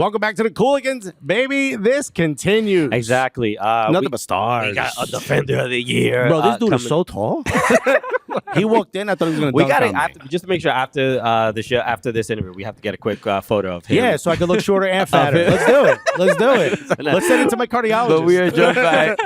Welcome back to the Cooligans, baby. This continues. Exactly. Nothing but stars. We got a defender of the year. Bro, this dude is so tall. He walked in. I thought he was going to dunk on me. Just to make sure after the show, after this interview, we have to get a quick photo of him. Yeah, so I can look shorter and fatter. Let's do it. Let's send it to my cardiologist. But we are joined by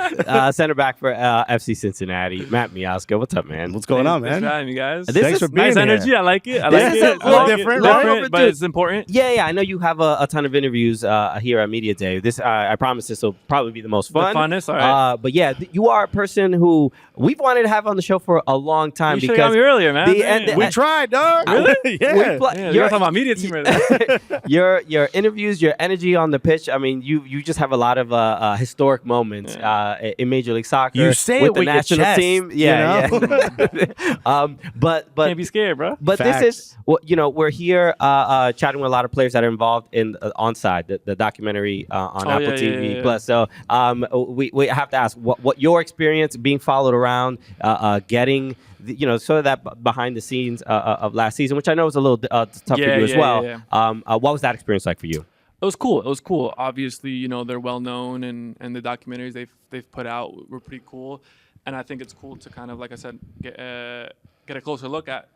center back for FC Cincinnati, Matt Miazga. What's up, man? What's going on, Thanks man? for having me, guys. Thanks for being nice here. energy. I like it. This is a little different, right? but it's important. Yeah. I know you have a ton of interviews here at Media Day. I promise this will probably be the most fun. The funnest, all right. But yeah, you are a person who we've wanted to have on the show for a long time. You should have got me earlier, man. We tried, dog. Really? Yeah. You're talking about media team right now. Your interviews, your energy on the pitch. I mean, you just have a lot of historic moments in Major League Soccer. You say with it the with national your chest, team. Yeah. But Can't be scared, bro. But Facts. this is we're here chatting with a lot of players that are involved in Onside, the documentary on Apple TV Plus. So we have to ask what your experience being followed around, getting sort of that behind the scenes of last season, which I know was a little tough for you as well. What was that experience like for you? It was cool. It was cool. Obviously, they're well known, and the documentaries they've put out were pretty cool. And I think it's cool to kind of, like I said, get a closer look at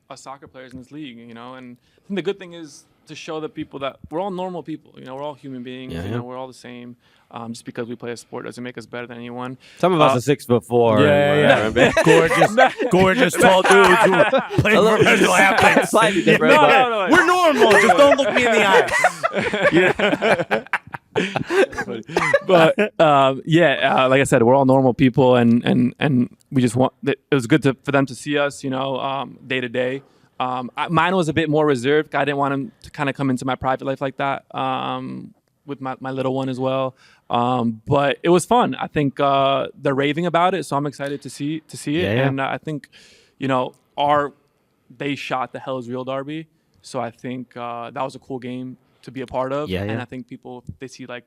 us soccer players in this league. And I think the good thing is to show the people that we're all normal people. We're all human beings. We're all the same. Just because we play a sport doesn't make us better than anyone. Some of us are 6'4". Gorgeous tall dudes who play professional athletes. Slightly different. No. We're normal. Just don't look me in the eyes. But like I said, we're all normal people, and we just want. It was good for them to see us, day to day. Mine was a bit more reserved. I didn't want him to kind of come into my private life like that. With my little one as well. But it was fun. I think they're raving about it, so I'm excited to see it. Yeah. And I think, they shot the Hell Is Real derby, so I think that was a cool game to be a part of. Yeah. And I think people, if they see the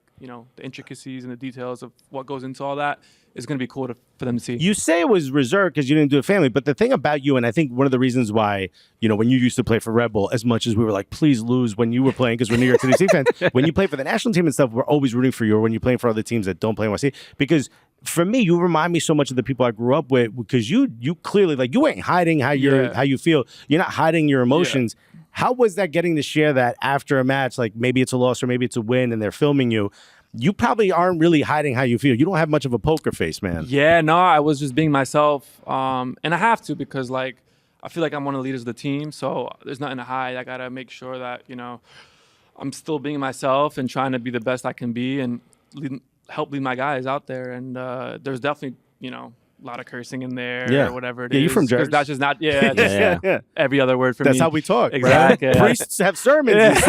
intricacies and the details of what goes into all that, it's going to be cool for them to see. You say it was reserved because you didn't do it family, but the thing about you, and I think one of the reasons why, when you used to play for Red Bull, as much as we were like, please lose when you were playing, because we're New York City fans, when you play for the national team and stuff, we're always rooting for you, or when you're playing for other teams that don't play in NYC, because for me, you remind me so much of the people I grew up with, because you clearly, you ain't hiding how you feel. You're not hiding your emotions. Yeah. How was that getting to share that after a match? Like maybe it's a loss or maybe it's a win and they're filming you. You probably aren't really hiding how you feel. You don't have much of a poker face, man. Yeah, no, I was just being myself. And I have to because, I feel like I'm one of the leaders of the team. So there's nothing to hide. I got to make sure that, I'm still being myself and trying to be the best I can be and help lead my guys out there. And there's definitely, a lot of cursing in there or whatever it is. Yeah, you're from Jersey. That's just not, every other word for me. That's how we talk. Exactly. Right? Priests have sermons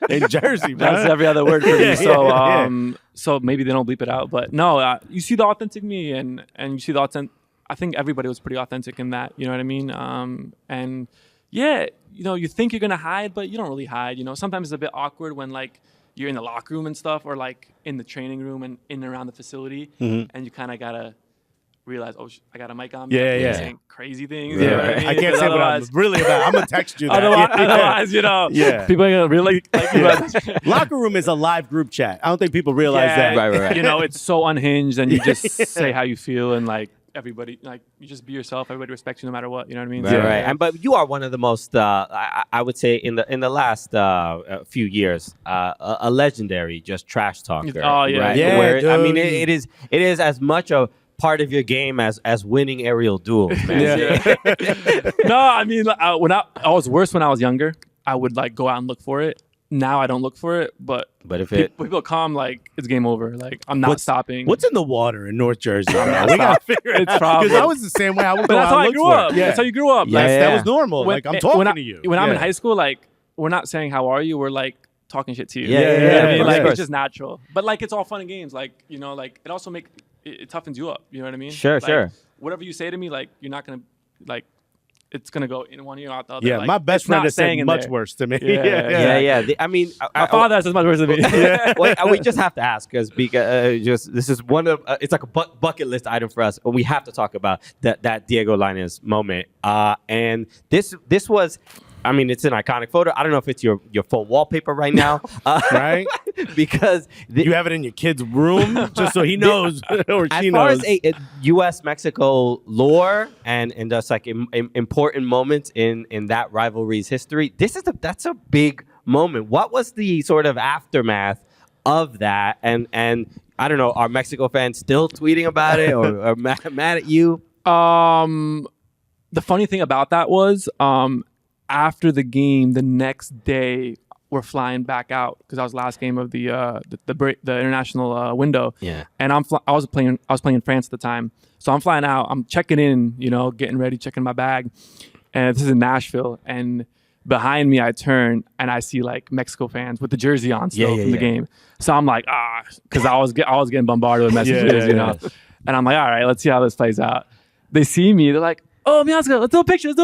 in Jersey, bro. That's every other word for me. So maybe they don't bleep it out. But no, you see the authentic me and you see the authentic. I think everybody was pretty authentic in that. You know what I mean? And yeah, you think you're going to hide, but you don't really hide. Sometimes it's a bit awkward when you're in the locker room and stuff or in the training room and in and around the facility. Mm-hmm. And you kind of got to realize, I got a mic on me. Saying crazy things. Yeah, right. I can't say what I'm really about. I'm going to text you that. Otherwise, people are going to really Locker room is a live group chat. I don't think people realize that. Right. It's so unhinged and you just say how you feel and everybody, you just be yourself. Everybody respects you no matter what. You know what I mean? Right. But you are one of the most, I would say, in the last few years, a legendary just trash talker. Oh yeah, right? Yeah. Where, dude. I mean, it is as much a part of your game as winning aerial duels, man. No, I mean, when I was worse when I was younger. I would go out and look for it. Now I don't look for it, but if people come, it's game over. I'm not stopping. What's in the water in North Jersey? We gotta figure it out. Because I was the same way. I would go that's out how and I look grew for up. it. That's how you grew up. That was normal. I'm talking to you. When I'm in high school, we're not saying how are you. We're talking shit to you. Yeah. I mean, it's just natural. But it's all fun and games. It also it toughens you up. You know what I mean? Sure. Whatever you say to me, you're not gonna it's gonna go in one ear out the other. Yeah, my best friend has said much worse to me. Yeah. I mean, my father has much worse than me. We just have to ask because this is one of it's like a bucket list item for us. We have to talk about that Diego Lainez moment. And this was I mean, it's an iconic photo. I don't know if it's your full wallpaper right now, Right? because You have it in your kid's room just so he knows or as she far knows. as U.S.-Mexico lore and just like important moments in that rivalry's history, that's a big moment. What was the sort of aftermath of that? And I don't know, are Mexico fans still tweeting about it or mad at you? The funny thing about that was after the game, the next day we're flying back out because that was the last game of the international window. Yeah. And I was playing in France at the time, so I'm flying out. I'm checking in, getting ready, checking my bag, and this is in Nashville. And behind me, I turn and I see like Mexico fans with the jersey on still from the game. So I'm like, because I was getting bombarded with messages, And I'm like, all right, let's see how this plays out. They see me, they're like, oh, Miazga, let's do a picture. And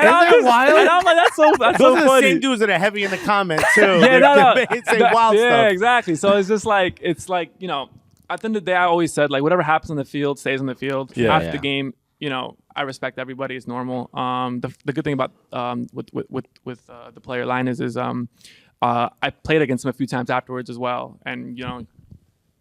I'm like, that's so Those so are the funny. same dudes that are heavy in the comments too. Yeah, They say wild yeah, stuff. exactly. So it's just like, at the end of the day, I always said, like, whatever happens on the field stays on the field. Yeah. After the game, I respect everybody. It's normal. The good thing about with the player line is I played against him a few times afterwards as well. And,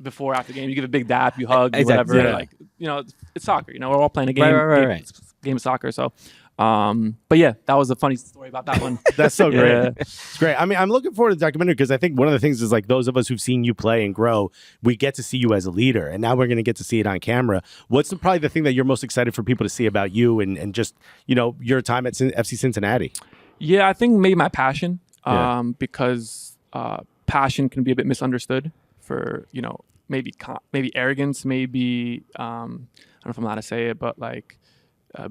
before, after the game, you give a big dap, you hug, Exactly, whatever. yeah. Like, it's soccer. We're all playing a game. Right. It's a game of soccer. So, but yeah, that was a funny story about that one. That's so great. Yeah. It's great. I mean, I'm looking forward to the documentary because I think one of the things is like those of us who've seen you play and grow, we get to see you as a leader, and now we're going to get to see it on camera. What's probably the thing that you're most excited for people to see about you and just your time at FC Cincinnati? Yeah, I think maybe my passion, Yeah. because passion can be a bit misunderstood for maybe arrogance, maybe I don't know if I'm allowed to say it, but like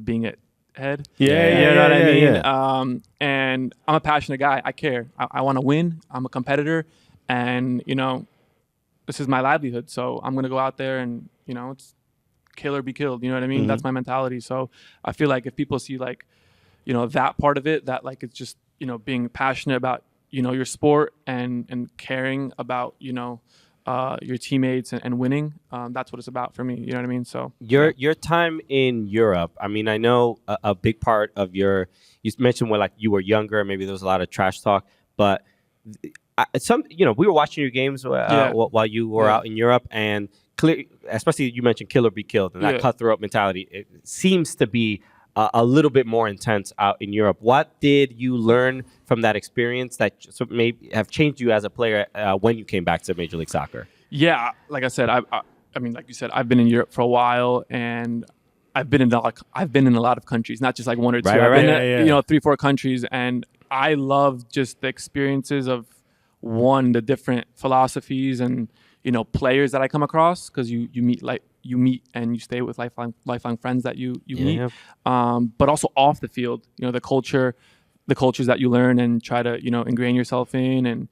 being a head. Yeah, you know what I mean. yeah. And I'm a passionate guy. I care. I want to win. I'm a competitor, and this is my livelihood. So I'm gonna go out there and it's kill or be killed. You know what I mean? Mm-hmm. That's my mentality. So I feel like if people see like that part of it, that like it's just being passionate about your sport and caring about your teammates and winning, that's what it's about for me. You know what I mean? So Your time in Europe, I mean, I know a big part of you mentioned when like you were younger, maybe there was a lot of trash talk, but we were watching your games while you were out in Europe, and especially you mentioned kill or be killed, and that cutthroat mentality, it seems to be a little bit more intense out in Europe. What did you learn from that experience that maybe have changed you as a player when you came back to Major League Soccer? Yeah, like I said, I mean, like you said, I've been in Europe for a while, and I've been in a lot of countries, not just like one or two. I've been in 3-4 countries, and I love just the experiences of the different philosophies and players that I come across, because you meet and you stay with lifelong friends that you meet. But also off the field, the cultures that you learn and try to ingrain yourself in, and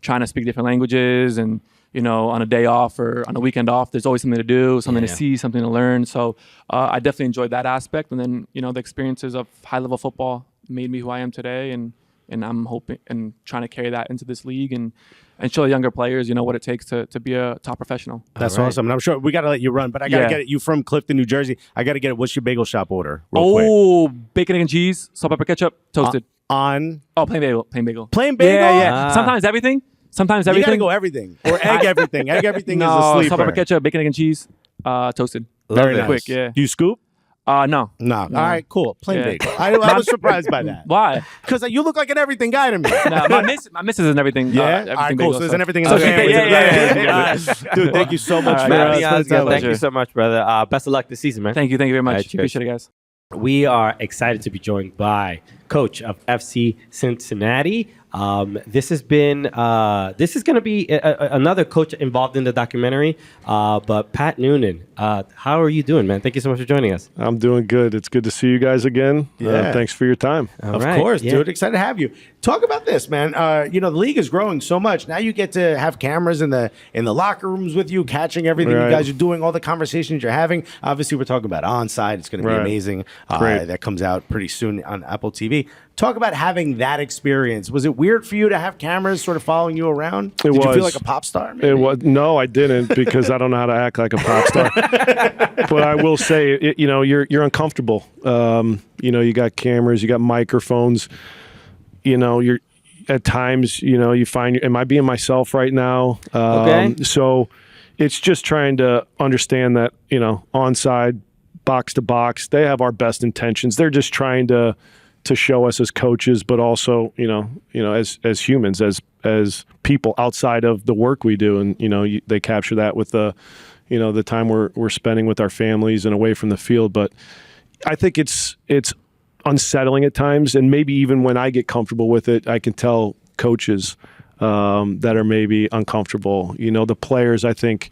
trying to speak different languages, and on a day off or on a weekend off, there's always something to do, something to see, something to learn. So I definitely enjoyed that aspect. And then the experiences of high level football made me who I am today, and I'm hoping and trying to carry that into this league and show the younger players, what it takes to be a top professional. That's awesome. And I'm sure we got to let you run, but I got to get it. You from Clifton, New Jersey. I got to get it. What's your bagel shop order? Real quick. Bacon, egg, and cheese, salt, pepper, ketchup, toasted. On? Plain bagel. Plain bagel. Plain bagel? Yeah. Sometimes everything. You got to go everything. Or egg everything. Egg everything is a sleeper. Salt, pepper, ketchup, bacon, egg, and cheese, toasted. Very nice. Quick, yeah. Do you scoop? No. All right, cool. Plain bagel. I was surprised by that. Why? Because you look like an everything guy to me. No, my missus is an everything. Yeah? Everything All right, cool. bagel, So there's an everything in the Okay, family. yeah. Dude, thank you so much. Matt for Miazga, thank you so much, brother. Best of luck this season, man. Thank you very much. All right, cheers. Appreciate it, guys. We are excited to be joined by coach of FC Cincinnati. This is going to be another coach involved in the documentary, but Pat Noonan. How are you doing, man? Thank you so much for joining us. I'm doing good. It's good to see you guys again. Yeah. Thanks for your time. Of course, dude. Excited to have you. Talk about this, man. The league is growing so much. Now you get to have cameras in the locker rooms with you, catching everything you guys are doing, all the conversations you're having. Obviously, we're talking about Onside. It's going to be amazing. That comes out pretty soon on Apple TV. Talk about having that experience. Was it weird for you to have cameras sort of following you around? Did you feel like a pop star? Maybe? It was. No, I didn't, because I don't know how to act like a pop star. But I will say, you're uncomfortable. You got cameras, you got microphones. You're at times, you find, am I being myself right now? So it's just trying to understand that, Onside, box to box, they have our best intentions. They're just trying to show us as coaches, but also, as humans, as people outside of the work we do. And, they capture that with the time we're spending with our families and away from the field. But I think it's unsettling at times, and maybe even when I get comfortable with it, I can tell coaches that are maybe uncomfortable. The players, I think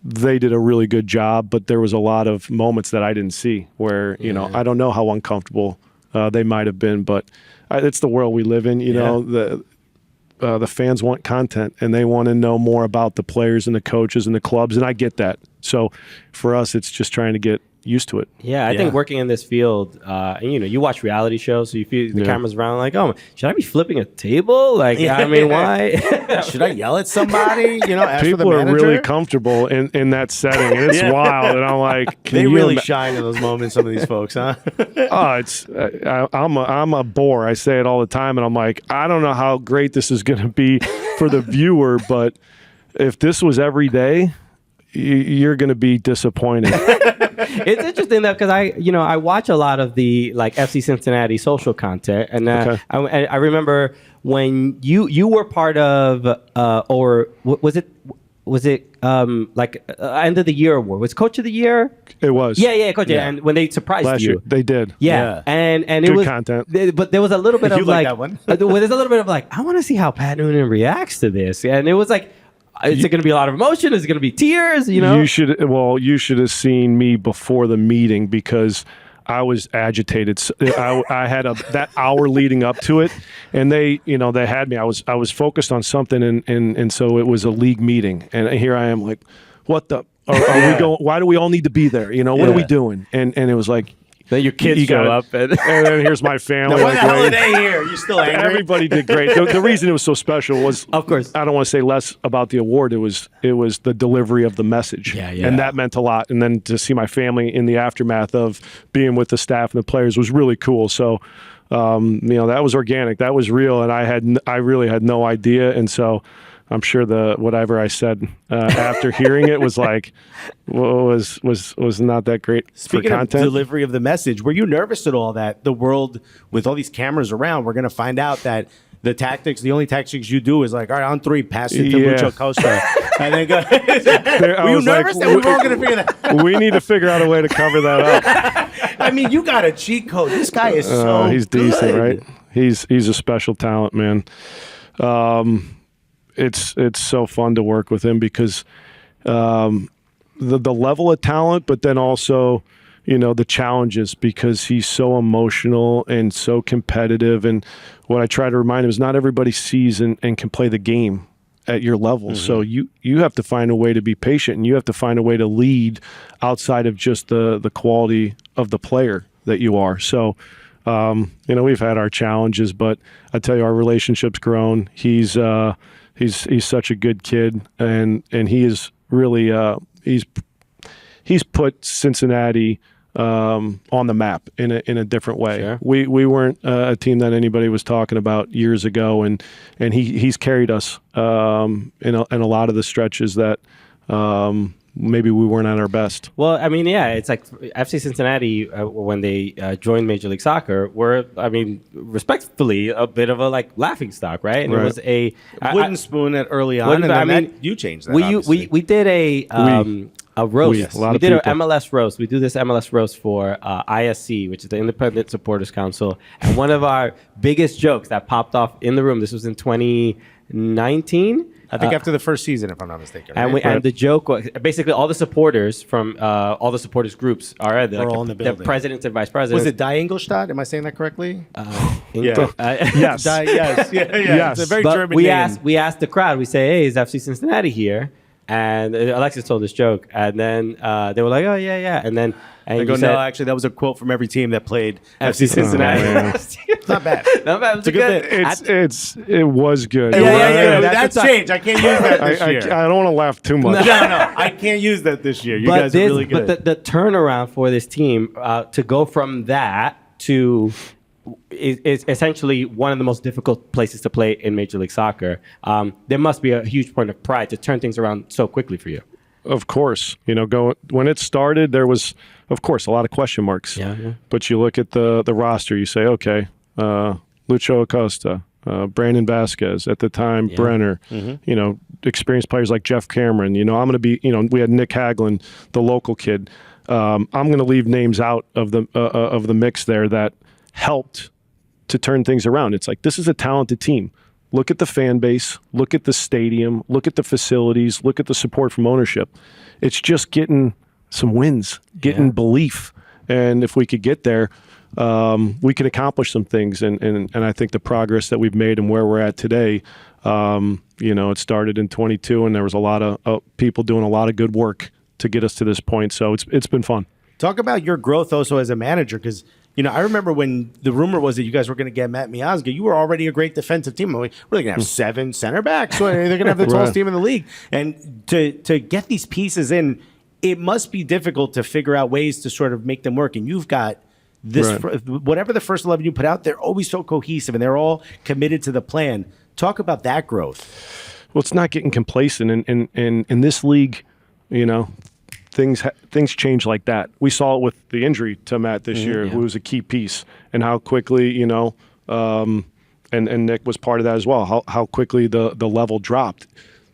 they did a really good job, but there was a lot of moments that I didn't see where, I don't know how uncomfortable they might have been, but it's the world we live in. The fans want content, and they want to know more about the players and the coaches and the clubs, and I get that. So for us, it's just trying to get used to it. Yeah, I think working in this field, you watch reality shows, so you feel the cameras around, like, oh, should I be flipping a table? Like, I mean, why? Should I yell at somebody? Ask people for the are manager? really comfortable in that setting, and it's wild. And I'm like, they really shine in those moments. Some of these folks, huh? I'm a bore. I say it all the time, and I'm like, I don't know how great this is going to be for the viewer, but if this was every day, you're going to be disappointed. It's interesting though, because I watch a lot of the FC Cincinnati social content, and I remember when you were part of or was it end of the year award? Was Coach of the Year? It was. Yeah, Coach. Yeah. And when they surprised Last you, year, they did. Yeah. And it good was content. But there was a little bit of like that one? there's a little bit of I want to see how Pat Noonan reacts to this, and it was like, is it going to be a lot of emotion? Is it going to be tears? You should have seen me before the meeting, because I was agitated. I had that hour leading up to it, and they had me. I was focused on something, and so it was a league meeting, and here I am like, what the? Are we going? Why do we all need to be there? What are we doing? And it was like, then your kids show up, and then here's my family. What the hell are they here? You still angry? Everybody did great. The reason it was so special was, of course, I don't want to say less about the award. It was the delivery of the message, and that meant a lot. And then to see my family in the aftermath of being with the staff and the players was really cool. So, that was organic, that was real, and I really had no idea, and so. I'm sure whatever I said after hearing it was like was not that great. Speaking for content. Of delivery of the message, were you nervous at all that the world with all these cameras around, we're going to find out that the only tactics you do is like, all right, on 3, pass it to Mucho Costa, and then go. Were you nervous that we were all going to figure that? We need to figure out a way to cover that up. I mean, you got a cheat code. This guy is so. He's good. decent, right? He's a special talent, man. It's so fun to work with him, because the level of talent, but then also, the challenges, because he's so emotional and so competitive. And what I try to remind him is not everybody sees and can play the game at your level. Mm-hmm. So you have to find a way to be patient, and you have to find a way to lead outside of just the quality of the player that you are. So, we've had our challenges, but I tell you, our relationship's grown. He's such a good kid, and he is really he's put Cincinnati on the map in a different way. Sure. We weren't a team that anybody was talking about years ago, and he's carried us in a lot of the stretches that maybe we weren't at our best. Well, I mean, yeah, it's like FC Cincinnati when they joined Major League Soccer were, I mean, respectfully, a bit of a laughing stock, right? And it was a wooden spoon at early on, and then you changed that. We did a A roast. A lot We of did an people. MLS roast. We do this MLS roast for ISC, which is the Independent Supporters Council. And one of our biggest jokes that popped off in the room, this was in 2019. I think after the first season, if I'm not mistaken. And, Right? and the joke was basically all the supporters from all the supporters groups are all in the building. presidents and vice presidents. Was it Die Ingolstadt? Am I saying that correctly? Yeah. Yes. Yes. Yeah. Yes. It's a very But German we name. asked the crowd. We say, "Hey, is FC Cincinnati here?" And Alexis told this joke, and then they were like, "Oh yeah." And then I go, you said, no, actually, that was a quote from every team that played FC Cincinnati. It's not bad. Not bad. It was It's a good bit. It was good. Yeah. That's That's the time. changed. I can't use that this I year. don't want to laugh too much. No. I can't use that this year. You guys are really good. But the turnaround for this team to go from that to is essentially one of the most difficult places to play in Major League Soccer. There must be a huge point of pride to turn things around so quickly for you. Of course, when it started, there was, of course, a lot of question marks. Yeah. But you look at the roster, you say, okay, Lucho Acosta, Brandon Vasquez at the time, Brenner, experienced players like Jeff Cameron. I'm going to be, we had Nick Haglund, the local kid. I'm going to leave names out of the mix there that helped to turn things around. It's like, this is a talented team. Look at the fan base, look at the stadium, look at the facilities, look at the support from ownership. It's just getting some wins, getting belief. And if we could get there, we can accomplish some things. And I think the progress that we've made and where we're at today, it started in 22 and there was a lot of people doing a lot of good work to get us to this point. So it's been fun. Talk about your growth also as a manager, because I remember when the rumor was that you guys were going to get Matt Miazga, you were already a great defensive team. We're going to have 7 center backs. So they're going to have the tallest team in the league. And to get these pieces in, it must be difficult to figure out ways to sort of make them work. And you've got this, whatever the first 11 you put out, they're always so cohesive and they're all committed to the plan. Talk about that growth. Well, it's not getting complacent. In this league, things change like that. We saw it with the injury to Matt this year, who was a key piece, and how quickly, and Nick was part of that as well, how quickly the level dropped.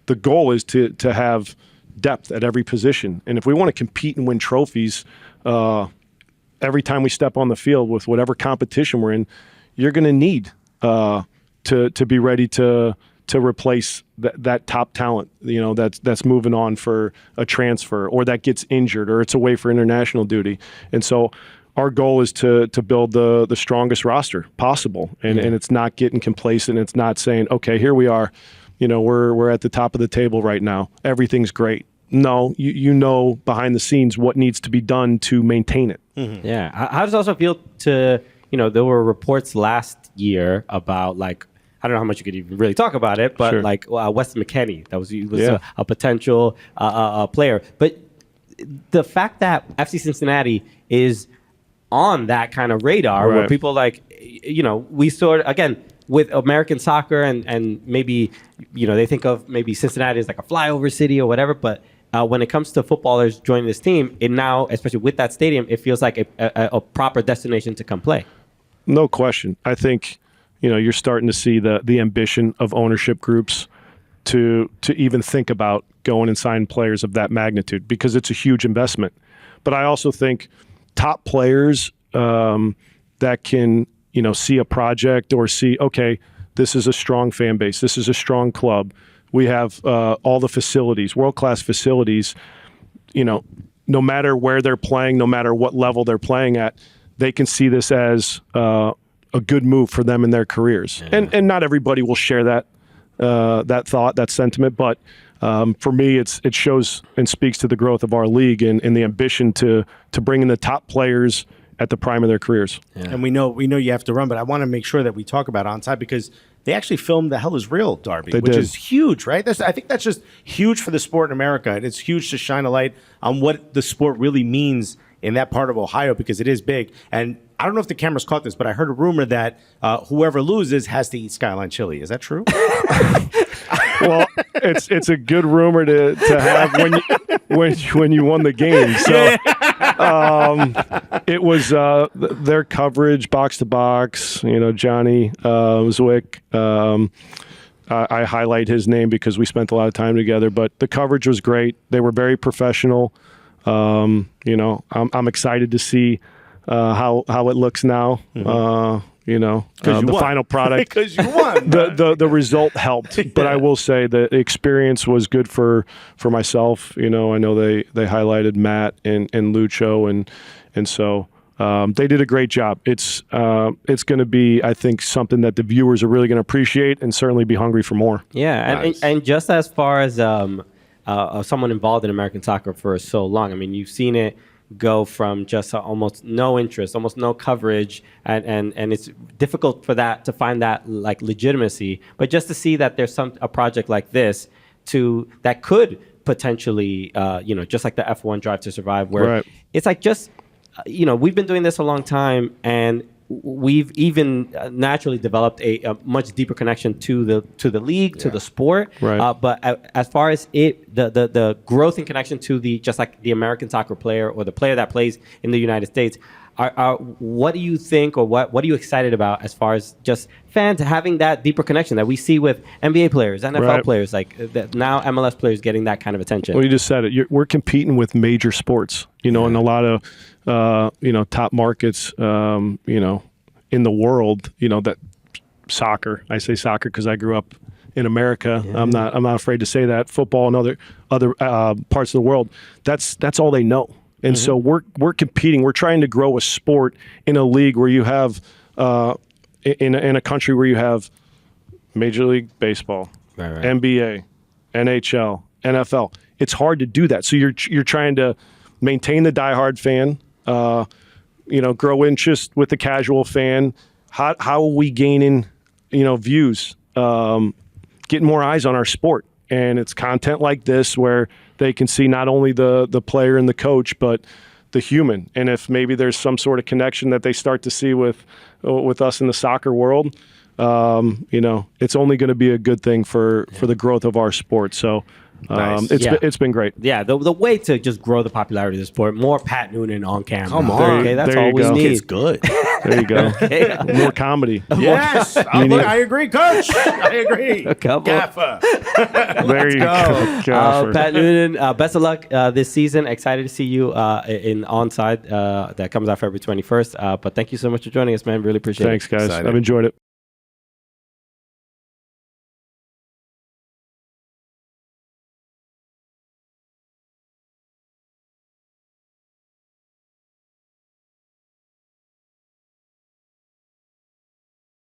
The goal is to have depth at every position. And if we want to compete and win trophies every time we step on the field with whatever competition we're in, you're going to need to be ready to replace that top talent, that's moving on for a transfer or that gets injured or it's away for international duty. And so our goal is to build the strongest roster possible. And it's not getting complacent. It's not saying, okay, here we are, we're at the top of the table right now. Everything's great. No, you know behind the scenes what needs to be done to maintain it. Mm-hmm. Yeah. How does it also feel to, there were reports last year about I don't know how much you could even really talk about it, but Weston McKennie, that was a potential player. But the fact that FC Cincinnati is on that kind of radar where people we sort of, again, with American soccer and maybe, they think of maybe Cincinnati as like a flyover city or whatever, but when it comes to footballers joining this team, it now, especially with that stadium, it feels like a proper destination to come play. No question. I think, you're starting to see the ambition of ownership groups to even think about going and signing players of that magnitude because it's a huge investment. But I also think top players that can, see a project or see, okay, this is a strong fan base. This is a strong club. We have all the facilities, world-class facilities. No matter where they're playing, no matter what level they're playing at, they can see this as a good move for them in their careers. Yeah. And not everybody will share that thought, that sentiment. But for me, it shows and speaks to the growth of our league and the ambition to bring in the top players at the prime of their careers. Yeah. And we know you have to run, but I want to make sure that we talk about Onside because they actually filmed The Hell Is Real Derby, which is huge, right? I think that's just huge for the sport in America. And it's huge to shine a light on what the sport really means in that part of Ohio because it is big. And I don't know if the cameras caught this, but I heard a rumor that whoever loses has to eat Skyline chili. Is that true? Well, it's a good rumor to have when you won the game. So it was their coverage, box to box. Johnny Zwick. I highlight his name because we spent a lot of time together. But the coverage was great. They were very professional. You know, I'm excited to see how it looks now. You know, the final product. Because you won. The result helped, but I will say the experience was good for myself. You know, I know they highlighted Matt and Lucho, and so they did a great job. It's going to be, I think, something that the viewers are really going to appreciate and certainly be hungry for more. Yeah, Nice. and just as far as someone involved in American soccer for so long, I mean, you've seen it go from just almost no interest, almost no coverage, and it's difficult for that to find that like legitimacy. But just to see that there's a project like this that could potentially, you know, just like the F1 Drive to Survive, where it's like just, you know, we've been doing this a long time, and we've even naturally developed a much deeper connection to the league, to the sport. Right. But as far as the growth and connection to just like the American soccer player or the player that plays in the United States, what do you think, or what are you excited about as far as just fans having that deeper connection that we see with NBA players, NFL players, like now MLS players getting that kind of attention? Well, you just said it. We're competing with major sports, you know, in a lot of, you know, top markets, you know, in the world, you know, that soccer, I say soccer because I grew up in America. Yeah. I'm not afraid to say that. Football and other parts of the world, that's all they know. And so we're competing. We're trying to grow a sport in a league where you have, in a country where you have Major League Baseball, NBA, NHL, NFL. It's hard to do that. So you're trying to maintain the diehard fan, you know, grow interest with the casual fan. How are we gaining, you know, views, getting more eyes on our sport? And it's content like this where they can see not only the player and the coach, but the human. And if maybe there's some sort of connection that they start to see with us in the soccer world, you know, it's only going to be a good thing for the growth of our sport. So Nice. It's been great. Yeah, the way to just grow the popularity of the sport, more Pat Noonan on camera. Come on. Okay, that's There all you we go. need. It's good. There you go. More comedy. Yes, I agree, Coach. I agree. Gaffer. There you go. Gaffer. Pat Noonan, best of luck this season. Excited to see you in Onside that comes out February 21st. But thank you so much for joining us, man. Really appreciate it. Thanks, guys. Excited. I've enjoyed it.